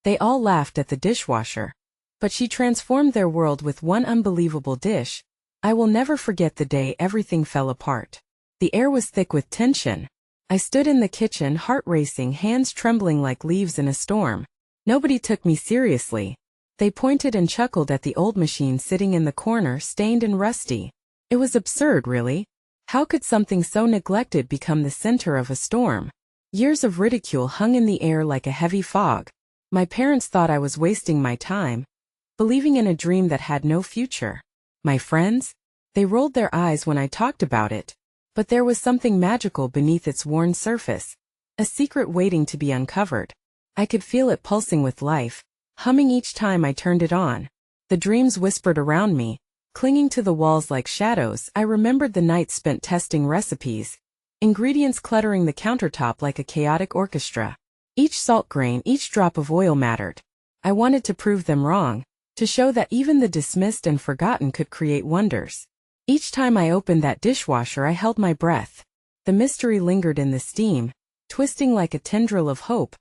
They all laughed at the dishwasher. But she transformed their world with one unbelievable dish. I will never forget the day everything fell apart. The air was thick with tension. I stood in the kitchen, heart racing, hands trembling like leaves in a storm. Nobody took me seriously. They pointed and chuckled at the old machine sitting in the corner, stained and rusty. It was absurd, really. How could something so neglected become the center of a storm? Years of ridicule hung in the air like a heavy fog. My parents thought I was wasting my time, believing in a dream that had no future. My friends? They rolled their eyes when I talked about it. But there was something magical beneath its worn surface. A secret waiting to be uncovered. I could feel it pulsing with life, humming each time I turned it on. The dreams whispered around me, clinging to the walls like shadows. I remembered the nights spent testing recipes, ingredients cluttering the countertop like a chaotic orchestra. Each salt grain, each drop of oil mattered. I wanted to prove them wrong, to show that even the dismissed and forgotten could create wonders. Each time I opened that dishwasher, I held my breath. The mystery lingered in the steam, twisting like a tendril of hope.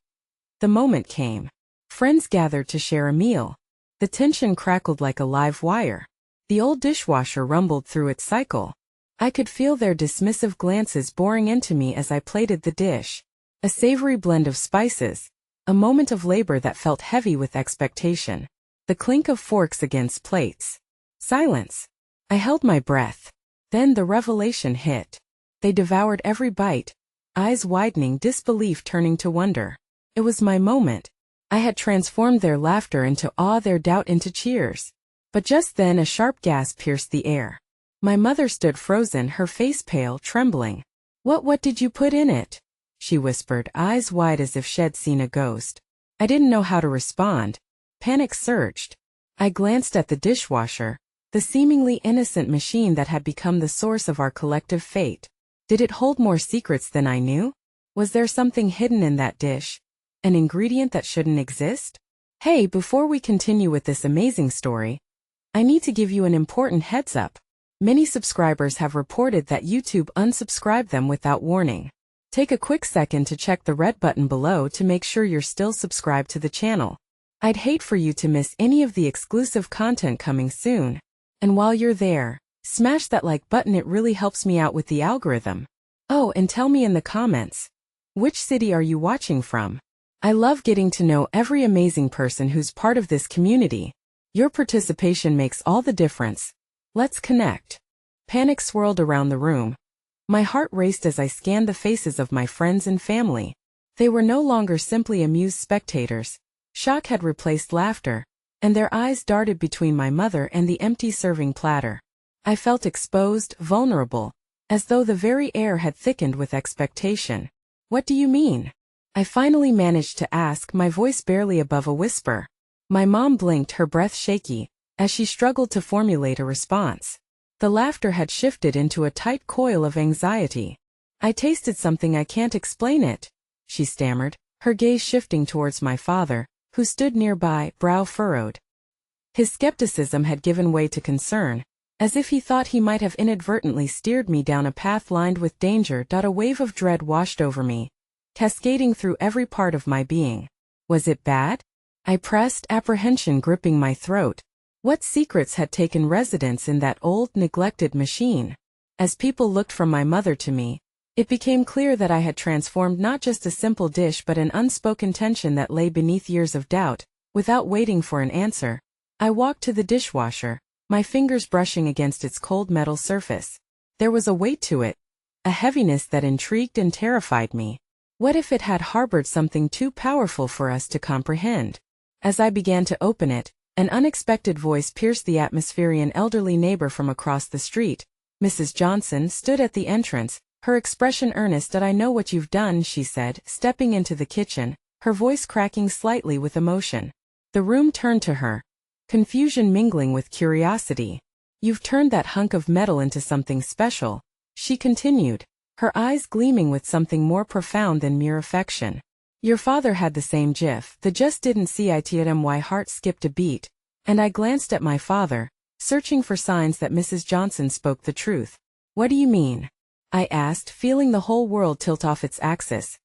The moment came. Friends gathered to share a meal. The tension crackled like a live wire. The old dishwasher rumbled through its cycle. I could feel their dismissive glances boring into me as I plated the dish. A savory blend of spices. A moment of labor that felt heavy with expectation. The clink of forks against plates. Silence. I held my breath. Then the revelation hit. They devoured every bite, eyes widening, disbelief turning to wonder. It was my moment. I had transformed their laughter into awe, their doubt into cheers. But just then a sharp gasp pierced the air. My mother stood frozen, her face pale, trembling. What did you put in it?" she whispered, eyes wide as if she'd seen a ghost. I didn't know how to respond. Panic surged. I glanced at the dishwasher, the seemingly innocent machine that had become the source of our collective fate. Did it hold more secrets than I knew? Was there something hidden in that dish? An ingredient that shouldn't exist? Hey, before we continue with this amazing story, I need to give you an important heads up. Many subscribers have reported that YouTube unsubscribed them without warning. Take a quick second to check the red button below to make sure you're still subscribed to the channel. I'd hate for you to miss any of the exclusive content coming soon. And while you're there, smash that like button, it really helps me out with the algorithm. Oh, and tell me in the comments, which city are you watching from? I love getting to know every amazing person who's part of this community. Your participation makes all the difference. Let's connect. Panic swirled around the room. My heart raced as I scanned the faces of my friends and family. They were no longer simply amused spectators. Shock had replaced laughter, and their eyes darted between my mother and the empty serving platter. I felt exposed, vulnerable, as though the very air had thickened with expectation. "What do you mean?" I finally managed to ask, my voice barely above a whisper. My mom blinked, her breath shaky, as she struggled to formulate a response. The laughter had shifted into a tight coil of anxiety. "I tasted something, I can't explain it," she stammered, her gaze shifting towards my father, who stood nearby, brow furrowed. His skepticism had given way to concern, as if he thought he might have inadvertently steered me down a path lined with danger. A wave of dread washed over me, cascading through every part of my being. Was it bad? I pressed, apprehension gripping my throat. What secrets had taken residence in that old, neglected machine? As people looked from my mother to me, it became clear that I had transformed not just a simple dish but an unspoken tension that lay beneath years of doubt. Without waiting for an answer, I walked to the dishwasher, my fingers brushing against its cold metal surface. There was a weight to it, a heaviness that intrigued and terrified me. What if it had harbored something too powerful for us to comprehend? As I began to open it, an unexpected voice pierced the atmosphere. An elderly neighbor from across the street, Mrs. Johnson, stood at the entrance, her expression earnest. "I know what you've done," she said, stepping into the kitchen, her voice cracking slightly with emotion. The room turned to her, confusion mingling with curiosity. "You've turned that hunk of metal into something special," she continued, her eyes gleaming with something more profound than mere affection. "Your father had the same gif, the just didn't see it." My heart skipped a beat, and I glanced at my father, searching for signs that Mrs. Johnson spoke the truth. "What do you mean?" I asked, feeling the whole world tilt off its axis.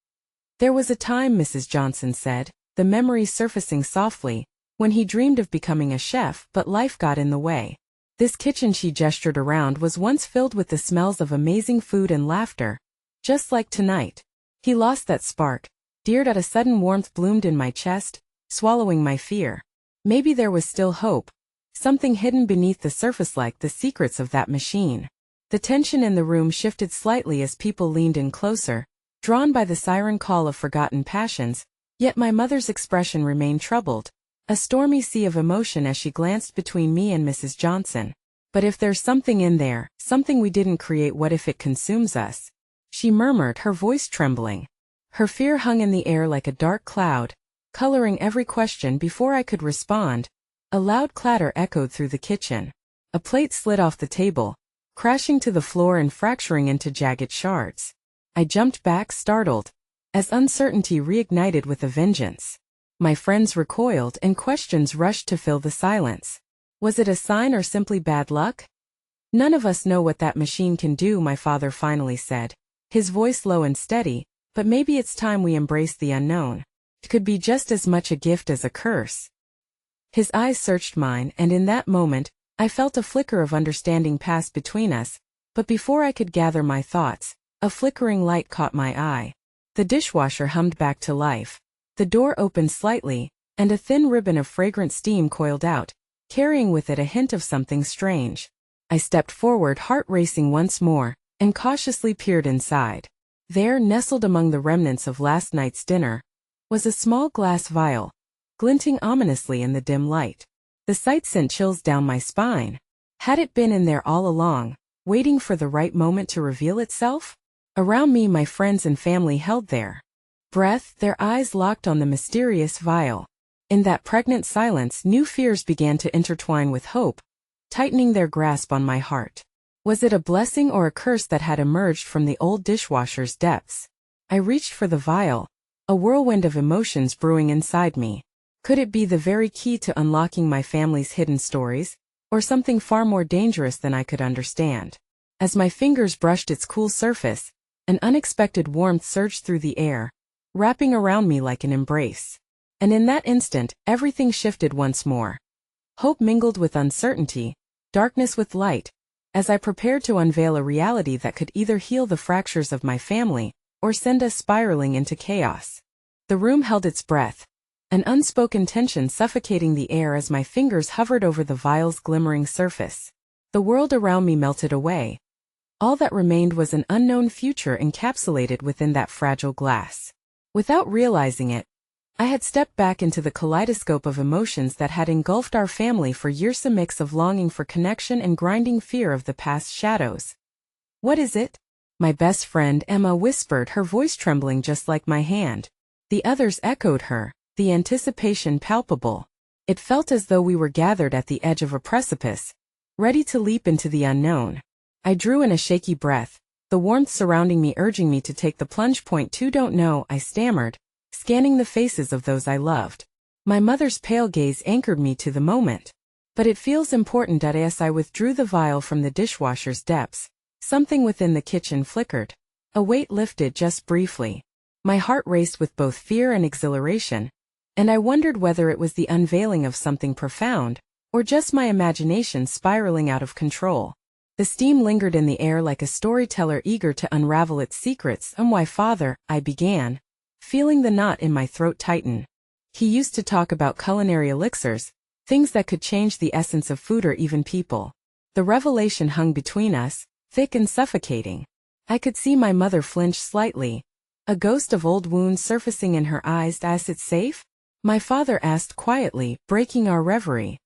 "There was a time," Mrs. Johnson said, the memory surfacing softly, when he dreamed of becoming a chef but life got in the way. This kitchen she gestured around was once filled with the smells of amazing food and laughter, just like tonight. He lost that spark, dared at a sudden warmth bloomed in my chest, swallowing my fear. Maybe there was still hope, something hidden beneath the surface like the secrets of that machine. The tension in the room shifted slightly as people leaned in closer, drawn by the siren call of forgotten passions, yet my mother's expression remained troubled, a stormy sea of emotion as she glanced between me and Mrs. Johnson. But if there's something in there, something we didn't create, what if it consumes us? She murmured, her voice trembling. Her fear hung in the air like a dark cloud, coloring every question before I could respond. A loud clatter echoed through the kitchen. A plate slid off the table, crashing to the floor and fracturing into jagged shards. I jumped back, startled, as uncertainty reignited with a vengeance. My friends recoiled and questions rushed to fill the silence. Was it a sign or simply bad luck? None of us know what that machine can do, my father finally said, his voice low and steady, but maybe it's time we embrace the unknown. It could be just as much a gift as a curse. His eyes searched mine, and in that moment, I felt a flicker of understanding pass between us, but before I could gather my thoughts, a flickering light caught my eye. The dishwasher hummed back to life. The door opened slightly, and a thin ribbon of fragrant steam coiled out, carrying with it a hint of something strange. I stepped forward, heart racing once more, and cautiously peered inside. There, nestled among the remnants of last night's dinner, was a small glass vial, glinting ominously in the dim light. The sight sent chills down my spine. Had it been in there all along, waiting for the right moment to reveal itself? Around me, my friends and family held their breath, their eyes locked on the mysterious vial. In that pregnant silence, new fears began to intertwine with hope, tightening their grasp on my heart. Was it a blessing or a curse that had emerged from the old dishwasher's depths? I reached for the vial, a whirlwind of emotions brewing inside me. Could it be the very key to unlocking my family's hidden stories, or something far more dangerous than I could understand? As my fingers brushed its cool surface, an unexpected warmth surged through the air, wrapping around me like an embrace. And in that instant, everything shifted once more. Hope mingled with uncertainty, darkness with light, as I prepared to unveil a reality that could either heal the fractures of my family, or send us spiraling into chaos. The room held its breath, an unspoken tension suffocating the air as my fingers hovered over the vial's glimmering surface. The world around me melted away. All that remained was an unknown future encapsulated within that fragile glass. Without realizing it, I had stepped back into the kaleidoscope of emotions that had engulfed our family for years, a mix of longing for connection and grinding fear of the past shadows. What is it? My best friend Emma whispered, her voice trembling just like my hand. The others echoed her, the anticipation palpable. It felt as though we were gathered at the edge of a precipice, ready to leap into the unknown. I drew in a shaky breath, the warmth surrounding me urging me to take the plunge. Don't know, I stammered, scanning the faces of those I loved. My mother's pale gaze anchored me to the moment. But it feels important. As I withdrew the vial from the dishwasher's depths, something within the kitchen flickered. A weight lifted just briefly. My heart raced with both fear and exhilaration, and I wondered whether it was the unveiling of something profound, or just my imagination spiraling out of control. The steam lingered in the air like a storyteller eager to unravel its secrets. Why, Father, I began, feeling the knot in my throat tighten. He used to talk about culinary elixirs, things that could change the essence of food or even people. The revelation hung between us, thick and suffocating. I could see my mother flinch slightly, a ghost of old wounds surfacing in her eyes. Is it safe? My father asked quietly, breaking our reverie.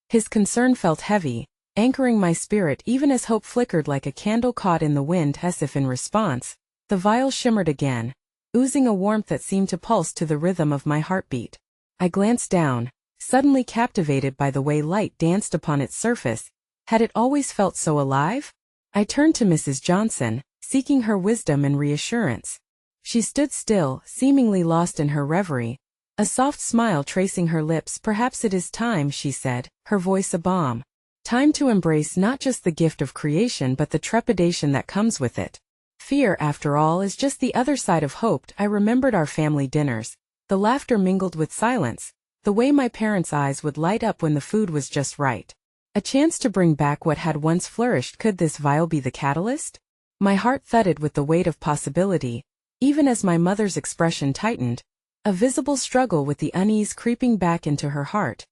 His concern felt heavy, anchoring my spirit even as hope flickered like a candle caught in the wind. As if in response, the vial shimmered again, oozing a warmth that seemed to pulse to the rhythm of my heartbeat. I glanced down, suddenly captivated by the way light danced upon its surface. Had it always felt so alive? I turned to Mrs. Johnson, seeking her wisdom and reassurance. She stood still, seemingly lost in her reverie, a soft smile tracing her lips. Perhaps it is time, she said, her voice a balm. Time to embrace not just the gift of creation but the trepidation that comes with it. Fear, after all, is just the other side of hope. I remembered our family dinners, The laughter mingled with silence, the way my parents' eyes would light up when the food was just right. A chance to bring back what had once flourished. Could this vial be the catalyst? My heart thudded with the weight of possibility, even as my mother's expression tightened, a visible struggle with the unease creeping back into her heart.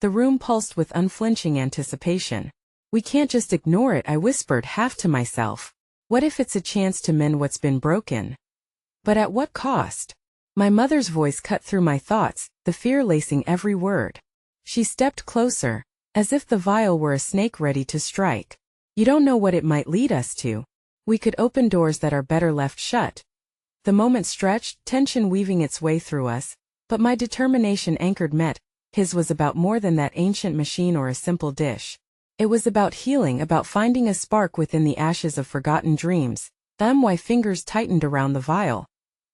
The room pulsed with unflinching anticipation. We can't just ignore it, I whispered, half to myself. What if it's a chance to mend what's been broken? But at what cost? My mother's voice cut through my thoughts, the fear lacing every word. She stepped closer, as if the vial were a snake ready to strike. You don't know what it might lead us to. We could open doors that are better left shut. The moment stretched, tension weaving its way through us, but my determination anchored met. His was about more than that ancient machine or a simple dish. It was about healing, about finding a spark within the ashes of forgotten dreams. My fingers tightened around the vial.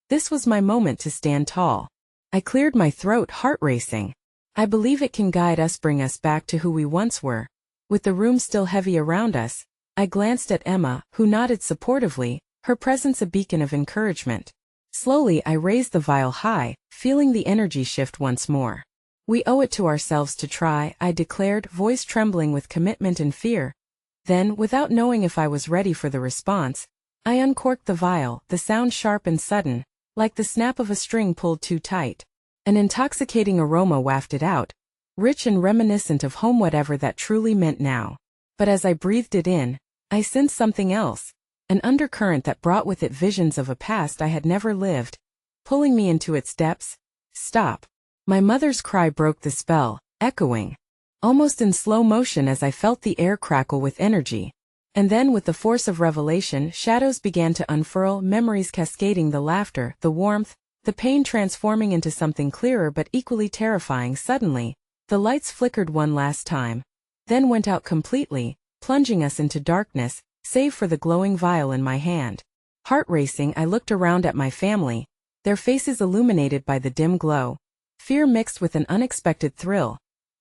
This was my moment to stand tall. I cleared my throat, heart racing. I believe it can guide us, bring us back to who we once were. With the room still heavy around us, I glanced at Emma, who nodded supportively, her presence a beacon of encouragement. Slowly I raised the vial high, feeling the energy shift once more. We owe it to ourselves to try, I declared, voice trembling with commitment and fear. Then, without knowing if I was ready for the response, I uncorked the vial, the sound sharp and sudden, like the snap of a string pulled too tight. An intoxicating aroma wafted out, rich and reminiscent of home, whatever that truly meant now. But as I breathed it in, I sensed something else, an undercurrent that brought with it visions of a past I had never lived, pulling me into its depths. Stop. My mother's cry broke the spell, echoing, almost in slow motion as I felt the air crackle with energy. And then with the force of revelation, shadows began to unfurl, memories cascading, the laughter, the warmth, the pain transforming into something clearer but equally terrifying. Suddenly, the lights flickered one last time, then went out completely, plunging us into darkness, save for the glowing vial in my hand. Heart racing, I looked around at my family, their faces illuminated by the dim glow. Fear mixed with an unexpected thrill.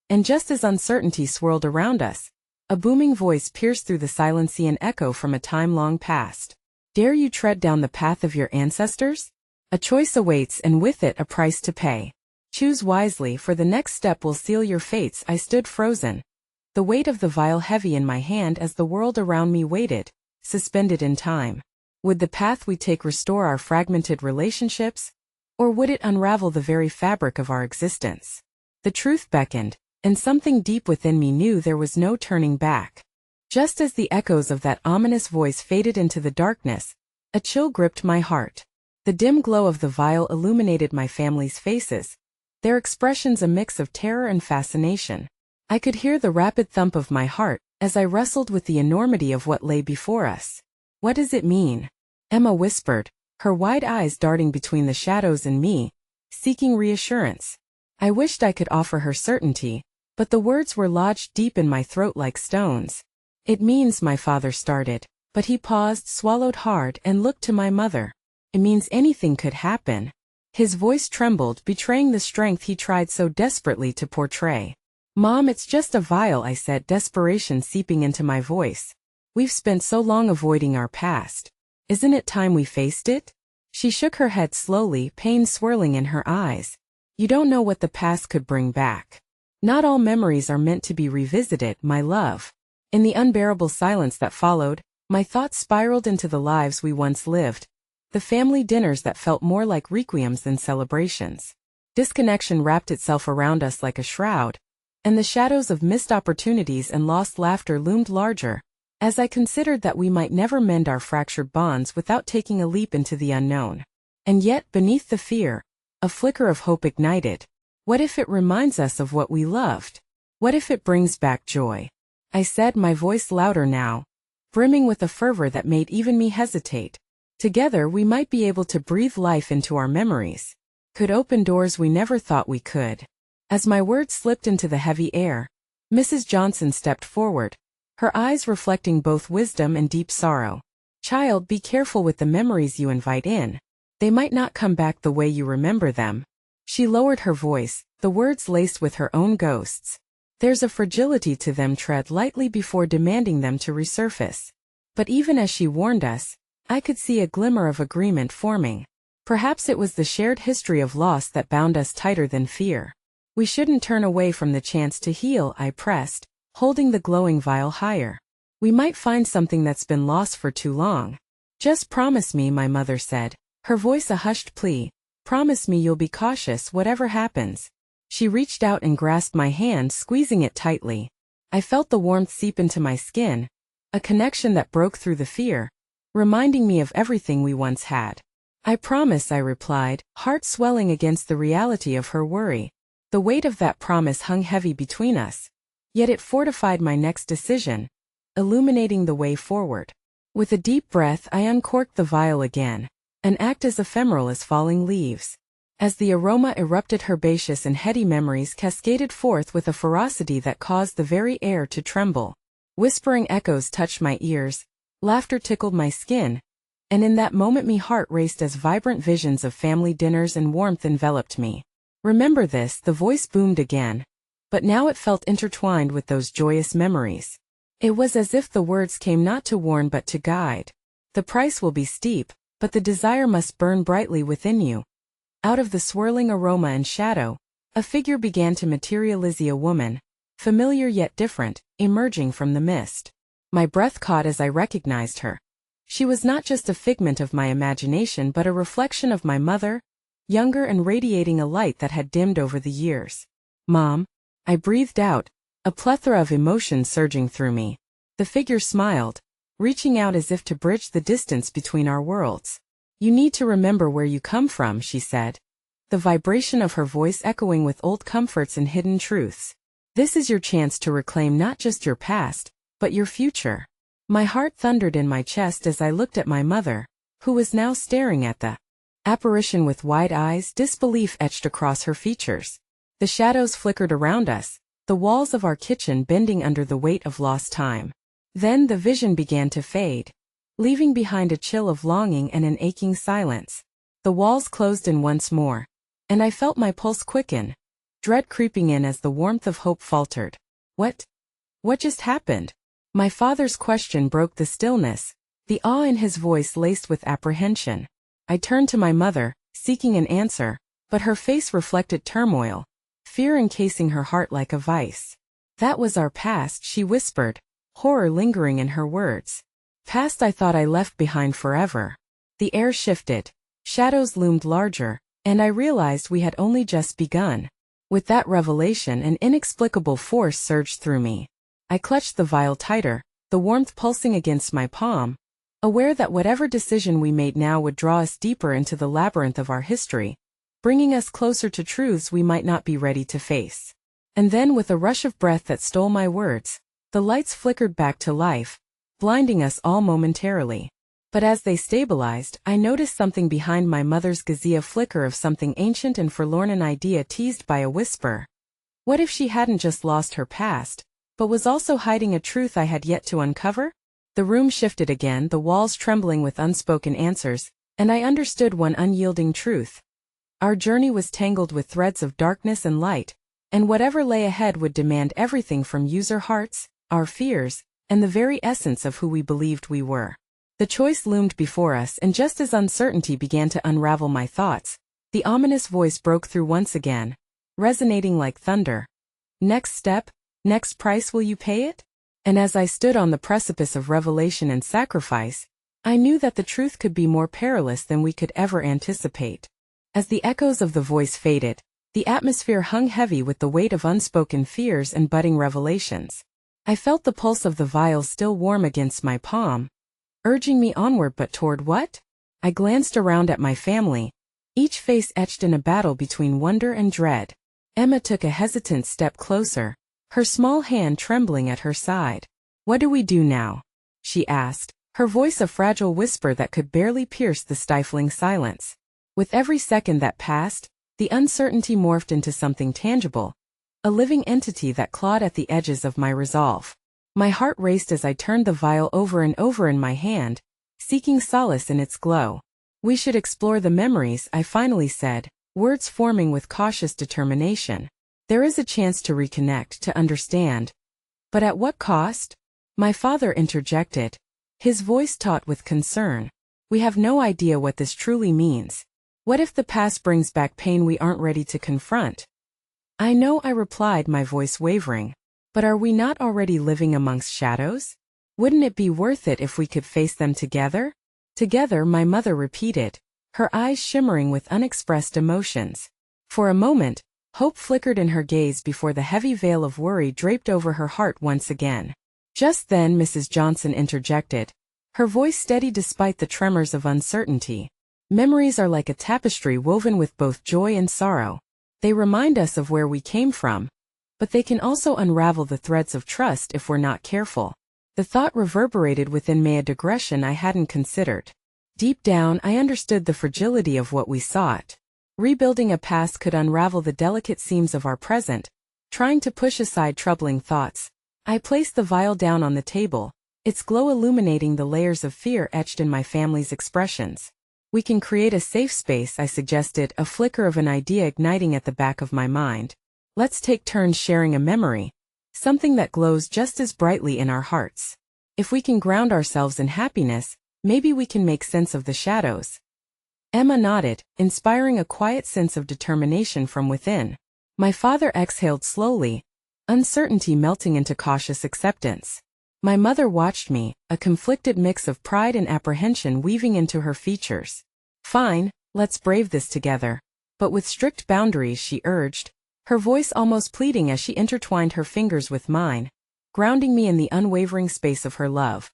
And just as uncertainty swirled around us, a booming voice pierced through the silence, an echo from a time long past. Dare you tread down the path of your ancestors? A choice awaits, and with it a price to pay. Choose wisely, for the next step will seal your fates. I stood frozen, the weight of the vial heavy in my hand as the world around me waited, suspended in time. Would the path we take restore our fragmented relationships? Or would it unravel the very fabric of our existence? The truth beckoned, and something deep within me knew there was no turning back. Just as the echoes of that ominous voice faded into the darkness, a chill gripped my heart. The dim glow of the vial illuminated my family's faces, their expressions a mix of terror and fascination. I could hear the rapid thump of my heart as I wrestled with the enormity of what lay before us. What does it mean? Emma whispered, her wide eyes darting between the shadows and me, seeking reassurance. I wished I could offer her certainty, but the words were lodged deep in my throat like stones. It means, my father started, but he paused, swallowed hard, and looked to my mother. It means anything could happen. His voice trembled, betraying the strength he tried so desperately to portray. Mom, it's just a vial, I said, desperation seeping into my voice. We've spent so long avoiding our past. Isn't it time we faced it? She shook her head slowly, pain swirling in her eyes. You don't know what the past could bring back. Not all memories are meant to be revisited, my love. In the unbearable silence that followed, my thoughts spiraled into the lives we once lived, the family dinners that felt more like requiems than celebrations. Disconnection wrapped itself around us like a shroud, and the shadows of missed opportunities and lost laughter loomed larger, as I considered that we might never mend our fractured bonds without taking a leap into the unknown. And yet, beneath the fear, a flicker of hope ignited. What if it reminds us of what we loved? What if it brings back joy? I said, my voice louder now, brimming with a fervor that made even me hesitate. Together we might be able to breathe life into our memories, could open doors we never thought we could. As my words slipped into the heavy air, Mrs. Johnson stepped forward, her eyes reflecting both wisdom and deep sorrow. Child, be careful with the memories you invite in. They might not come back the way you remember them. She lowered her voice, the words laced with her own ghosts. There's a fragility to them, tread lightly before demanding them to resurface. But even as she warned us, I could see a glimmer of agreement forming. Perhaps it was the shared history of loss that bound us tighter than fear. We shouldn't turn away from the chance to heal, I pressed, holding the glowing vial higher. We might find something that's been lost for too long. Just promise me, my mother said, her voice a hushed plea. Promise me you'll be cautious whatever happens. She reached out and grasped my hand, squeezing it tightly. I felt the warmth seep into my skin, a connection that broke through the fear, reminding me of everything we once had. I promise, I replied, heart swelling against the reality of her worry. The weight of that promise hung heavy between us, yet it fortified my next decision, illuminating the way forward. With a deep breath, I uncorked the vial again, an act as ephemeral as falling leaves. As the aroma erupted, herbaceous and heady memories cascaded forth with a ferocity that caused the very air to tremble. Whispering echoes touched my ears, laughter tickled my skin, and in that moment my heart raced as vibrant visions of family dinners and warmth enveloped me. Remember this, the voice boomed again, but now it felt intertwined with those joyous memories. It was as if the words came not to warn but to guide. The price will be steep, but the desire must burn brightly within you. Out of the swirling aroma and shadow, a figure began to materialize, a woman, familiar yet different, emerging from the mist. My breath caught as I recognized her. She was not just a figment of my imagination but a reflection of my mother, younger and radiating a light that had dimmed over the years. Mom, I breathed out, a plethora of emotion surging through me. The figure smiled, reaching out as if to bridge the distance between our worlds. You need to remember where you come from, she said, the vibration of her voice echoing with old comforts and hidden truths. This is your chance to reclaim not just your past, but your future. My heart thundered in my chest as I looked at my mother, who was now staring at the apparition with wide eyes, disbelief etched across her features. The shadows flickered around us, the walls of our kitchen bending under the weight of lost time. Then the vision began to fade, leaving behind a chill of longing and an aching silence. The walls closed in once more, and I felt my pulse quicken, dread creeping in as the warmth of hope faltered. What just happened? My father's question broke the stillness, the awe in his voice laced with apprehension. I turned to my mother, seeking an answer, but her face reflected turmoil, fear encasing her heart like a vice. That was our past, she whispered, horror lingering in her words. Past I thought I left behind forever. The air shifted, shadows loomed larger, and I realized we had only just begun. With that revelation, an inexplicable force surged through me. I clutched the vial tighter, the warmth pulsing against my palm, aware that whatever decision we made now would draw us deeper into the labyrinth of our history, bringing us closer to truths we might not be ready to face. And then, with a rush of breath that stole my words, the lights flickered back to life, blinding us all momentarily. But as they stabilized, I noticed something behind my mother's gaze, a flicker of something ancient and forlorn, an idea teased by a whisper. What if she hadn't just lost her past, but was also hiding a truth I had yet to uncover? The room shifted again, the walls trembling with unspoken answers, and I understood one unyielding truth. Our journey was tangled with threads of darkness and light, and whatever lay ahead would demand everything from user hearts, our fears, and the very essence of who we believed we were. The choice loomed before us, and just as uncertainty began to unravel my thoughts, the ominous voice broke through once again, resonating like thunder. Next step, next price, will you pay it? And as I stood on the precipice of revelation and sacrifice, I knew that the truth could be more perilous than we could ever anticipate. As the echoes of the voice faded, the atmosphere hung heavy with the weight of unspoken fears and budding revelations. I felt the pulse of the vial still warm against my palm, urging me onward, but toward what? I glanced around at my family, each face etched in a battle between wonder and dread. Emma took a hesitant step closer, her small hand trembling at her side. What do we do now? She asked, her voice a fragile whisper that could barely pierce the stifling silence. With every second that passed, the uncertainty morphed into something tangible, a living entity that clawed at the edges of my resolve. My heart raced as I turned the vial over and over in my hand, seeking solace in its glow. We should explore the memories, I finally said, words forming with cautious determination. There is a chance to reconnect, to understand. But at what cost? My father interjected, his voice taut with concern. We have no idea what this truly means. What if the past brings back pain we aren't ready to confront? I know, I replied, my voice wavering. But are we not already living amongst shadows? Wouldn't it be worth it if we could face them together? Together, my mother repeated, her eyes shimmering with unexpressed emotions. For a moment, hope flickered in her gaze before the heavy veil of worry draped over her heart once again. Just then Mrs. Johnson interjected, her voice steady despite the tremors of uncertainty. Memories are like a tapestry woven with both joy and sorrow. They remind us of where we came from, but they can also unravel the threads of trust if we're not careful. The thought reverberated within me, a digression I hadn't considered. Deep down, I understood the fragility of what we sought. Rebuilding a past could unravel the delicate seams of our present, trying to push aside troubling thoughts. I placed the vial down on the table, its glow illuminating the layers of fear etched in my family's expressions. We can create a safe space, I suggested, a flicker of an idea igniting at the back of my mind. Let's take turns sharing a memory, something that glows just as brightly in our hearts. If we can ground ourselves in happiness, maybe we can make sense of the shadows. Emma nodded, inspiring a quiet sense of determination from within. My father exhaled slowly, uncertainty melting into cautious acceptance. My mother watched me, a conflicted mix of pride and apprehension weaving into her features. Fine, let's brave this together. But with strict boundaries, she urged, her voice almost pleading as she intertwined her fingers with mine, grounding me in the unwavering space of her love.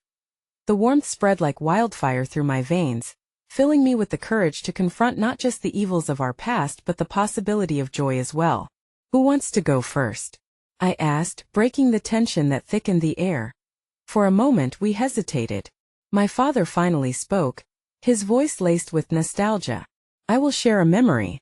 The warmth spread like wildfire through my veins, filling me with the courage to confront not just the evils of our past but the possibility of joy as well. Who wants to go first? I asked, breaking the tension that thickened the air. For a moment we hesitated. My father finally spoke, his voice laced with nostalgia. I will share a memory.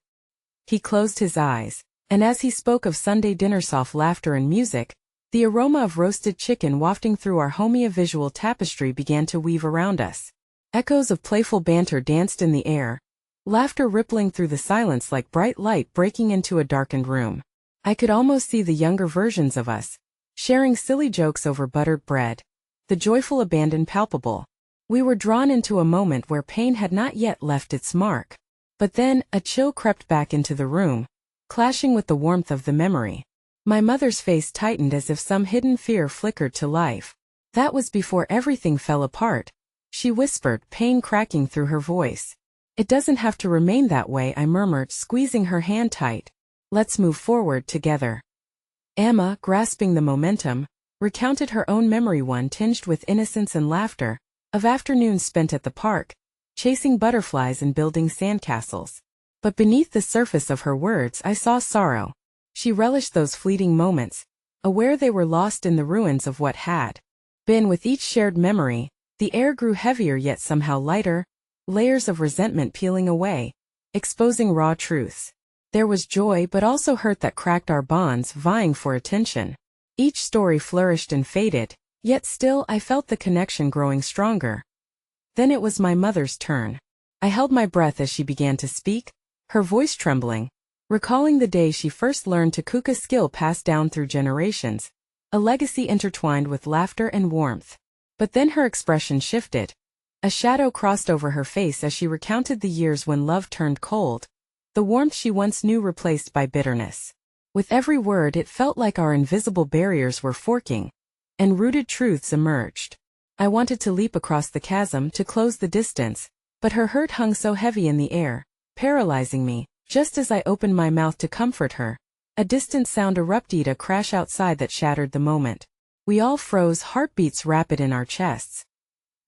He closed his eyes, and as he spoke of Sunday dinner, soft laughter and music, the aroma of roasted chicken wafting through our home, a visual tapestry began to weave around us. Echoes of playful banter danced in the air, laughter rippling through the silence like bright light breaking into a darkened room. I could almost see the younger versions of us, sharing silly jokes over buttered bread, the joyful abandon palpable. We were drawn into a moment where pain had not yet left its mark. But then, a chill crept back into the room, clashing with the warmth of the memory. My mother's face tightened as if some hidden fear flickered to life. That was before everything fell apart, she whispered, pain cracking through her voice. It doesn't have to remain that way, I murmured, squeezing her hand tight. Let's move forward together. Emma, grasping the momentum, recounted her own memory, one tinged with innocence and laughter, of afternoons spent at the park, chasing butterflies and building sandcastles. But beneath the surface of her words I saw sorrow. She relished those fleeting moments, aware they were lost in the ruins of what had been. With each shared memory, the air grew heavier yet somehow lighter, layers of resentment peeling away, exposing raw truths. There was joy but also hurt that cracked our bonds, vying for attention. Each story flourished and faded, yet still I felt the connection growing stronger. Then it was my mother's turn. I held my breath as she began to speak, her voice trembling, recalling the day she first learned to cook, a skill passed down through generations, a legacy intertwined with laughter and warmth. But then her expression shifted. A shadow crossed over her face as she recounted the years when love turned cold, the warmth she once knew replaced by bitterness. With every word it felt like our invisible barriers were forking, and rooted truths emerged. I wanted to leap across the chasm to close the distance, but her hurt hung so heavy in the air, paralyzing me. Just as I opened my mouth to comfort her, a distant sound erupted, a crash outside that shattered the moment. We all froze, heartbeats rapid in our chests.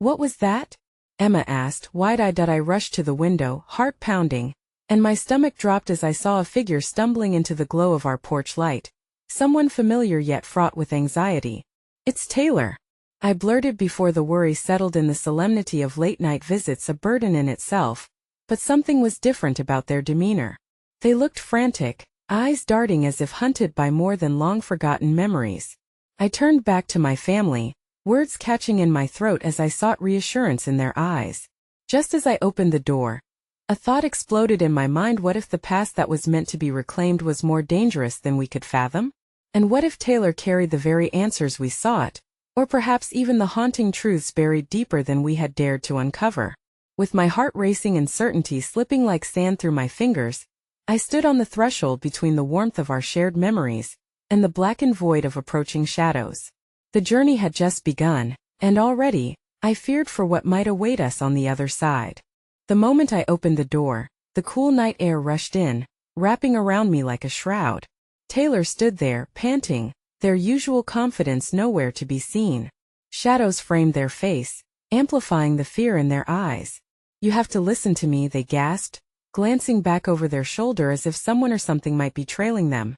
What was that? Emma asked, wide-eyed. I rushed to the window, heart pounding, and my stomach dropped as I saw a figure stumbling into the glow of our porch light. Someone familiar yet fraught with anxiety. It's Taylor, I blurted before the worry settled in. The solemnity of late-night visits, a burden in itself, but something was different about their demeanor. They looked frantic, eyes darting as if hunted by more than long-forgotten memories. I turned back to my family, words catching in my throat as I sought reassurance in their eyes. Just as I opened the door, a thought exploded in my mind. What if the past that was meant to be reclaimed was more dangerous than we could fathom? And what if Taylor carried the very answers we sought, or perhaps even the haunting truths buried deeper than we had dared to uncover? With my heart racing and certainty slipping like sand through my fingers, I stood on the threshold between the warmth of our shared memories and the blackened void of approaching shadows. The journey had just begun, and already, I feared for what might await us on the other side. The moment I opened the door, the cool night air rushed in, wrapping around me like a shroud. Taylor stood there, panting, their usual confidence nowhere to be seen. Shadows framed their face, amplifying the fear in their eyes. "You have to listen to me," they gasped, glancing back over their shoulder as if someone or something might be trailing them.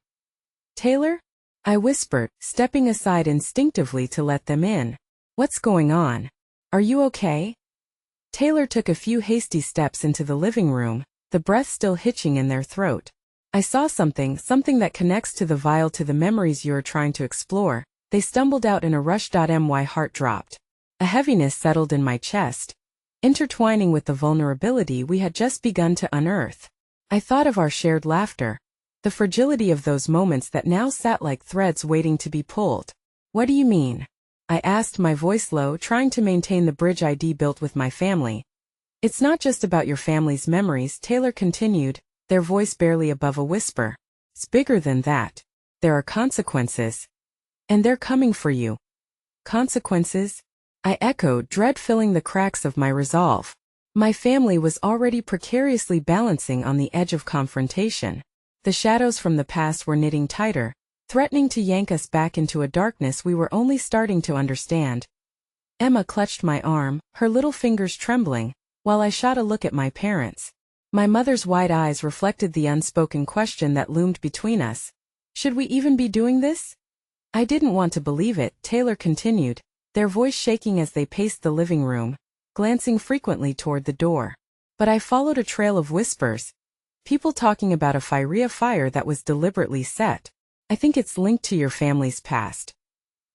"Taylor?" I whispered, stepping aside instinctively to let them in. "What's going on? Are you okay?" Taylor took a few hasty steps into the living room, the breath still hitching in their throat. "I saw something that connects to the vial, to the memories you're trying to explore," they stumbled out in a rush. My heart dropped. A heaviness settled in my chest, intertwining with the vulnerability we had just begun to unearth. I thought of our shared laughter, the fragility of those moments that now sat like threads waiting to be pulled. "What do you mean?" I asked, my voice low, trying to maintain the bridge I'd built with my family. "It's not just about your family's memories," Taylor continued, their voice barely above a whisper. "It's bigger than that. There are consequences. And they're coming for you." "Consequences?" I echoed, dread filling the cracks of my resolve. My family was already precariously balancing on the edge of confrontation. The shadows from the past were knitting tighter, threatening to yank us back into a darkness we were only starting to understand. Emma clutched my arm, her little fingers trembling, while I shot a look at my parents. My mother's wide eyes reflected the unspoken question that loomed between us. Should we even be doing this? I didn't want to believe it, Taylor continued, their voice shaking as they paced the living room, glancing frequently toward the door. But I followed a trail of whispers. People talking about a fire that was deliberately set. "I think it's linked to your family's past."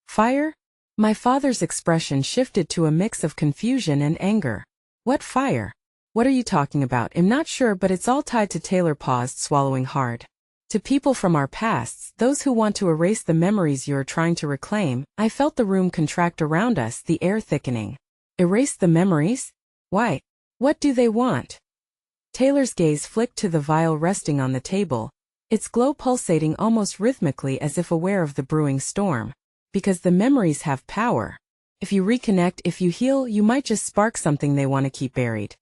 "Fire?" My father's expression shifted to a mix of confusion and anger. "What fire? What are you talking about?" "I'm not sure, but it's all tied to." Taylor paused, swallowing hard. "To people from our pasts, those who want to erase the memories you're trying to reclaim." I felt the room contract around us, the air thickening. "Erase the memories? Why? What do they want?" Taylor's gaze flicked to the vial resting on the table, its glow pulsating almost rhythmically as if aware of the brewing storm. "Because the memories have power. If you reconnect, if you heal, you might just spark something they want to keep buried."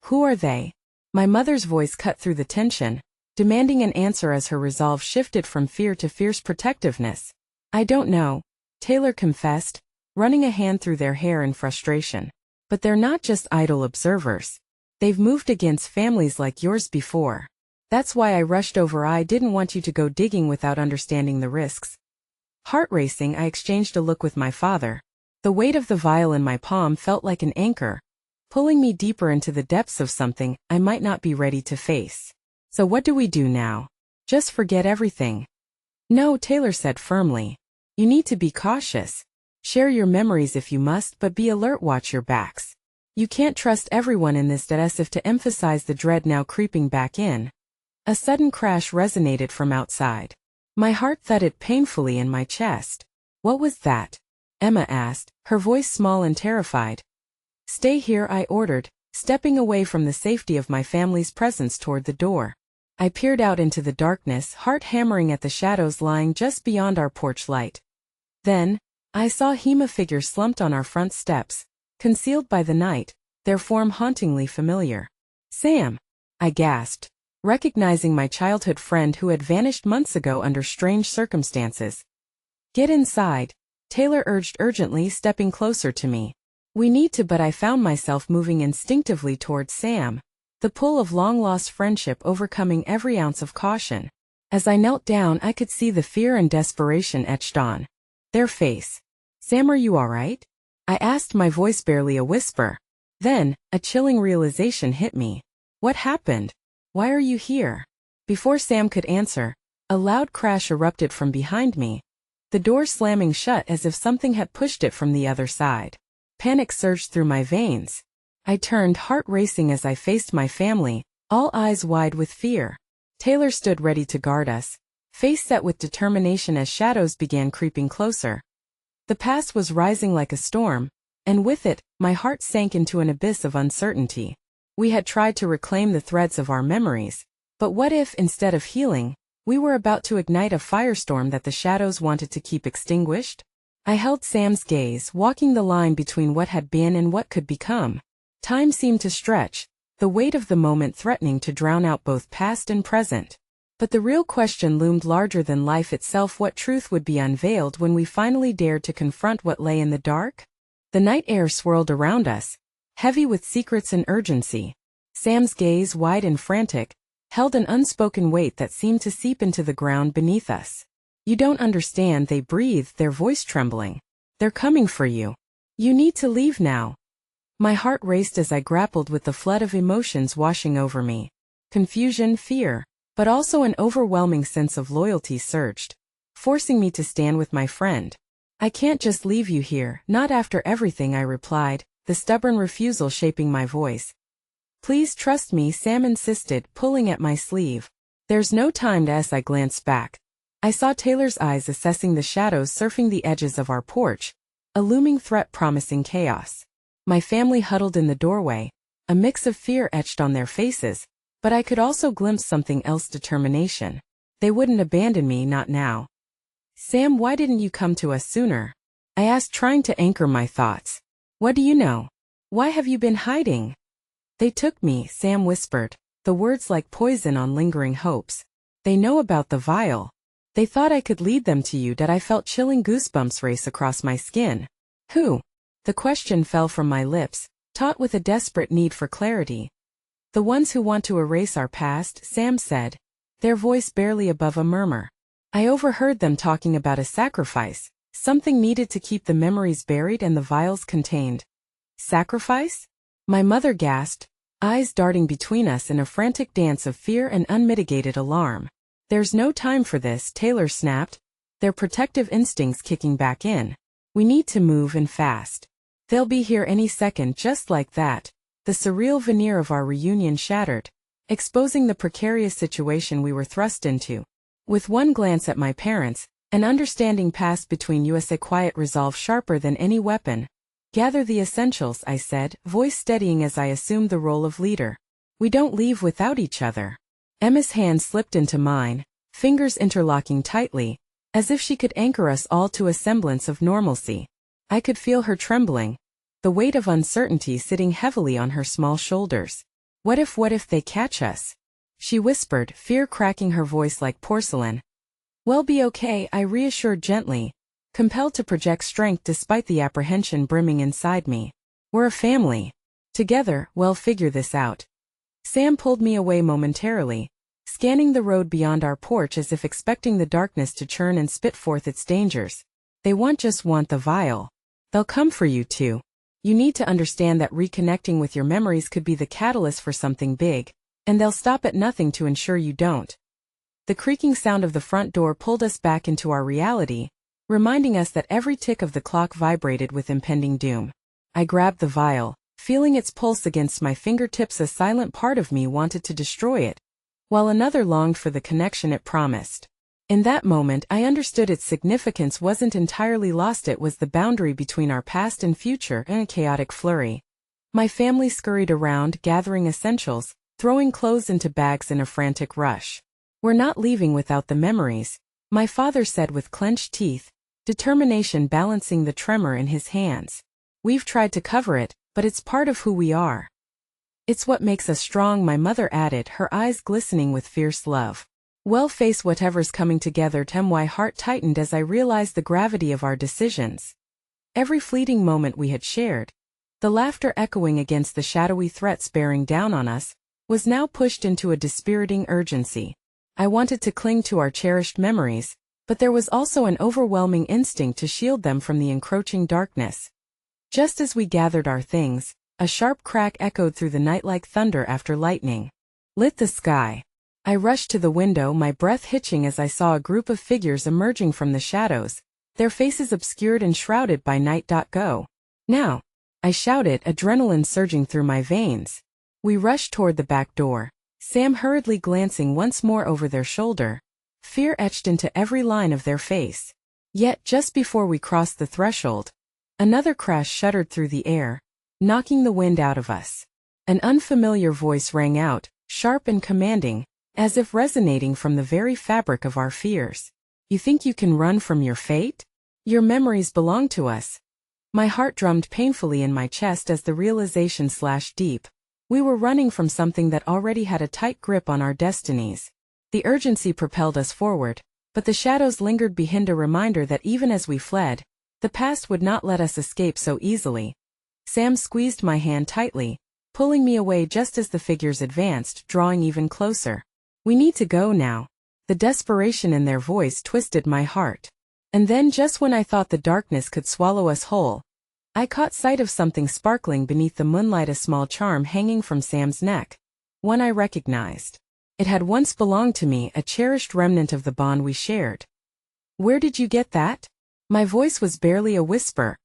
"Who are they?" My mother's voice cut through the tension, demanding an answer as her resolve shifted from fear to fierce protectiveness. "I don't know," Taylor confessed, running a hand through their hair in frustration. "But they're not just idle observers. They've moved against families like yours before. That's why I rushed over. I didn't want you to go digging without understanding the risks." Heart racing, I exchanged a look with my father. The weight of the vial in my palm felt like an anchor, pulling me deeper into the depths of something I might not be ready to face. "So what do we do now? Just forget everything?" "No," Taylor said firmly. "You need to be cautious. Share your memories if you must, but be alert, watch your backs. You can't trust everyone in this." As if to emphasize the dread now creeping back in, a sudden crash resonated from outside. My heart thudded painfully in my chest. "What was that?" Emma asked, her voice small and terrified. "Stay here," I ordered, stepping away from the safety of my family's presence toward the door. I peered out into the darkness, heart hammering at the shadows lying just beyond our porch light. Then, I saw Hema figures slumped on our front steps, concealed by the night, their form hauntingly familiar. "Sam!" I gasped, recognizing my childhood friend who had vanished months ago under strange circumstances. "Get inside," Taylor urged urgently, stepping closer to me. "We need to," but I found myself moving instinctively towards Sam, the pull of long-lost friendship overcoming every ounce of caution. As I knelt down, I could see the fear and desperation etched on their face. "Sam, are you all right?" I asked, my voice barely a whisper. Then, a chilling realization hit me. "What happened? Why are you here?" Before Sam could answer, a loud crash erupted from behind me, the door slamming shut as if something had pushed it from the other side. Panic surged through my veins. I turned, heart racing as I faced my family, all eyes wide with fear. Taylor stood ready to guard us, face set with determination as shadows began creeping closer. The past was rising like a storm, and with it, my heart sank into an abyss of uncertainty. We had tried to reclaim the threads of our memories, but what if, instead of healing, we were about to ignite a firestorm that the shadows wanted to keep extinguished? I held Sam's gaze, walking the line between what had been and what could become. Time seemed to stretch, the weight of the moment threatening to drown out both past and present. But the real question loomed larger than life itself: what truth would be unveiled when we finally dared to confront what lay in the dark? The night air swirled around us, heavy with secrets and urgency. Sam's gaze, wide and frantic, held an unspoken weight that seemed to seep into the ground beneath us. "You don't understand," they breathed, their voice trembling. "They're coming for you. You need to leave now." My heart raced as I grappled with the flood of emotions washing over me. Confusion, fear, but also an overwhelming sense of loyalty surged, forcing me to stand with my friend. "I can't just leave you here, not after everything," I replied, the stubborn refusal shaping my voice. "Please trust me," Sam insisted, pulling at my sleeve. "There's no time to as I glanced back. I saw Taylor's eyes assessing the shadows surfing the edges of our porch, a looming threat promising chaos. My family huddled in the doorway, a mix of fear etched on their faces, but I could also glimpse something else: determination. They wouldn't abandon me, not now. "Sam, why didn't you come to us sooner?" I asked, trying to anchor my thoughts. "What do you know? Why have you been hiding?" "They took me," Sam whispered, the words like poison on lingering hopes. "They know about the vial. They thought I could lead them to you." That I felt chilling goosebumps race across my skin. "Who?" The question fell from my lips, taut with a desperate need for clarity. "The ones who want to erase our past," Sam said, their voice barely above a murmur. "I overheard them talking about a sacrifice, something needed to keep the memories buried and the vials contained." "Sacrifice?" My mother gasped, eyes darting between us in a frantic dance of fear and unmitigated alarm. "There's no time for this," Taylor snapped, their protective instincts kicking back in. "We need to move, and fast. They'll be here any second." Just like that, the surreal veneer of our reunion shattered, exposing the precarious situation we were thrust into. With one glance at my parents, an understanding passed between us, a quiet resolve sharper than any weapon. "Gather the essentials," I said, voice steadying as I assumed the role of leader. "We don't leave without each other." Emma's hand slipped into mine, fingers interlocking tightly, as if she could anchor us all to a semblance of normalcy. I could feel her trembling, the weight of uncertainty sitting heavily on her small shoulders. What if they catch us?" she whispered, fear cracking her voice like porcelain. "We'll be okay," I reassured gently, compelled to project strength despite the apprehension brimming inside me. "We're a family. Together, we'll figure this out." Sam pulled me away momentarily, scanning the road beyond our porch as if expecting the darkness to churn and spit forth its dangers. "They won't just want the vial. They'll come for you too. You need to understand that reconnecting with your memories could be the catalyst for something big, and they'll stop at nothing to ensure you don't." The creaking sound of the front door pulled us back into our reality, reminding us that every tick of the clock vibrated with impending doom. I grabbed the vial, feeling its pulse against my fingertips. A silent part of me wanted to destroy it, while another longed for the connection it promised. In that moment, I understood its significance wasn't entirely lost. It was the boundary between our past and future in a chaotic flurry. My family scurried around, gathering essentials, throwing clothes into bags in a frantic rush. "We're not leaving without the memories," my father said with clenched teeth, determination balancing the tremor in his hands. "We've tried to cover it, but it's part of who we are. It's what makes us strong," my mother added, her eyes glistening with fierce love. "We'll face whatever's coming together." My heart tightened as I realized the gravity of our decisions. Every fleeting moment we had shared, the laughter echoing against the shadowy threats bearing down on us, was now pushed into a dispiriting urgency. I wanted to cling to our cherished memories, but there was also an overwhelming instinct to shield them from the encroaching darkness. Just as we gathered our things, a sharp crack echoed through the night like thunder after lightning lit the sky. I rushed to the window, my breath hitching as I saw a group of figures emerging from the shadows, their faces obscured and shrouded by night. "Go now!" I shouted, adrenaline surging through my veins. We rushed toward the back door, Sam hurriedly glancing once more over their shoulder, fear etched into every line of their face. Yet, just before we crossed the threshold, Another crash shuddered through the air, knocking the wind out of us. An unfamiliar voice rang out, sharp and commanding, as if resonating from the very fabric of our fears. You think you can run from your fate? Your memories belong to us. My heart drummed painfully in my chest as the realization slashed deep. We were running from something that already had a tight grip on our destinies. The urgency propelled us forward, but the shadows lingered behind, a reminder that even as we fled, the past would not let us escape so easily. Sam squeezed my hand tightly, pulling me away just as the figures advanced, drawing even closer. We need to go now. The desperation in their voice twisted my heart. And then, just when I thought the darkness could swallow us whole, I caught sight of something sparkling beneath the moonlight, a small charm hanging from Sam's neck. One I recognized. It had once belonged to me, a cherished remnant of the bond we shared. Where did you get that? My voice was barely a whisper,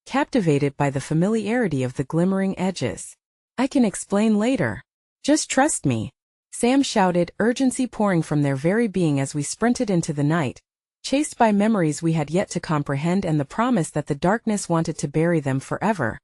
captivated by the familiarity of the glimmering edges. I can explain later. Just trust me. Sam shouted, urgency pouring from their very being as we sprinted into the night, chased by memories we had yet to comprehend and the promise that the darkness wanted to bury them forever.